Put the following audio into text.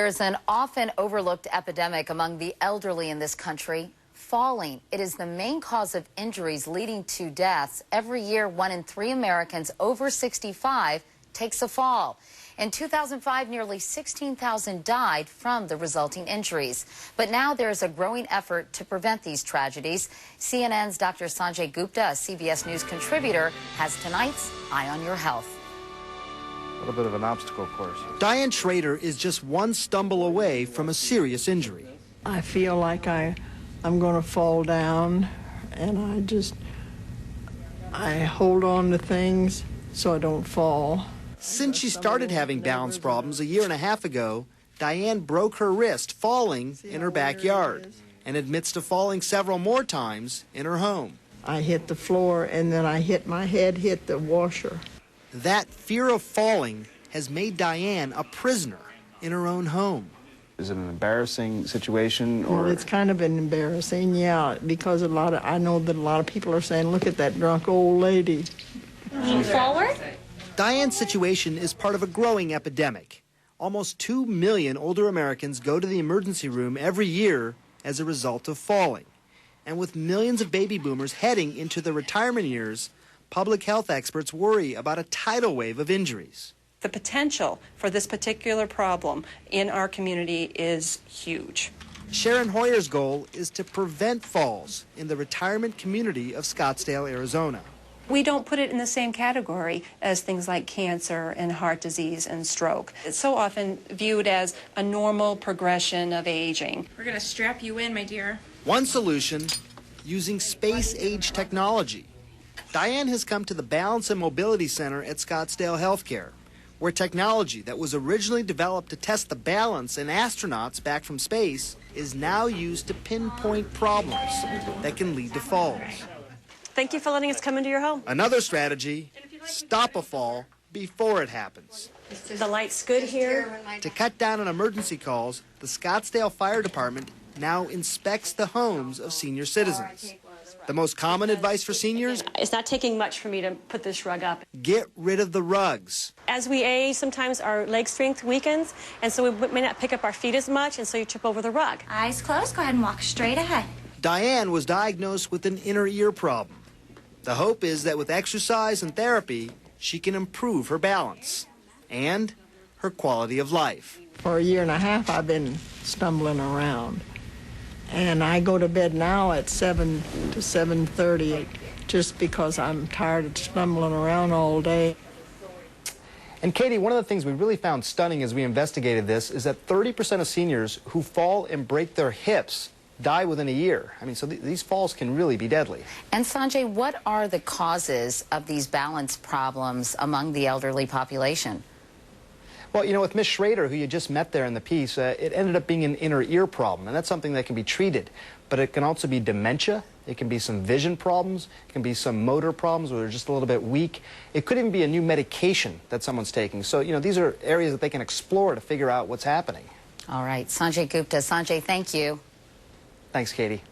There's an often overlooked epidemic among the elderly in this country, falling. It is the main cause of injuries leading to deaths. Every year, 1 in 3 Americans over 65 takes a fall. In 2005, nearly 16,000 died from the resulting injuries. But now there is a growing effort to prevent these tragedies. CNN's Dr. Sanjay Gupta, a CBS News contributor, has tonight's Eye on Your Health. A little bit of an obstacle course. Diane Schrader is just one stumble away from a serious injury. I feel like I'm going to fall down, and I hold on to things so I don't fall. Since she started having balance problems a year and a half ago, Diane broke her wrist falling in her backyard and admits to falling several more times in her home. I hit the floor, and then my head hit the washer. That fear of falling has made Diane a prisoner in her own home. Is it an embarrassing situation? Or? Well, it's kind of embarrassing, yeah, because I know that a lot of people are saying, look at that drunk old lady. Lean forward. Diane's situation is part of a growing epidemic. Almost 2 million older Americans go to the emergency room every year as a result of falling. And with millions of baby boomers heading into the retirement years, public health experts worry about a tidal wave of injuries. The potential for this particular problem in our community is huge. Sharon Hoyer's goal is to prevent falls in the retirement community of Scottsdale, Arizona. We don't put it in the same category as things like cancer and heart disease and stroke. It's so often viewed as a normal progression of aging. We're going to strap you in, my dear. One solution, using space-age technology. Diane has come to the Balance and Mobility Center at Scottsdale Healthcare, where technology that was originally developed to test the balance in astronauts back from space is now used to pinpoint problems that can lead to falls. Thank you for letting us come into your home. Another strategy, stop a fall before it happens. The light's good here. To cut down on emergency calls, the Scottsdale Fire Department now inspects the homes of senior citizens. The most common advice for seniors? It's not taking much for me to put this rug up. Get rid of the rugs. As we age, sometimes our leg strength weakens, and so we may not pick up our feet as much, and so you trip over the rug. Eyes closed. Go ahead and walk straight ahead. Diane was diagnosed with an inner ear problem. The hope is that with exercise and therapy, she can improve her balance and her quality of life. For a year and a half, I've been stumbling around. And I go to bed now at 7 to 7:30 just because I'm tired of stumbling around all day. And Katie, one of the things we really found stunning as we investigated this is that 30% of seniors who fall and break their hips die within a year. I mean, so these falls can really be deadly. And Sanjay, what are the causes of these balance problems among the elderly population? Well, you know, with Miss Schrader, who you just met there in the piece, it ended up being an inner ear problem, and that's something that can be treated. But it can also be dementia. It can be some vision problems. It can be some motor problems where they're just a little bit weak. It could even be a new medication that someone's taking. So, you know, these are areas that they can explore to figure out what's happening. All right. Sanjay Gupta. Sanjay, thank you. Thanks, Katie.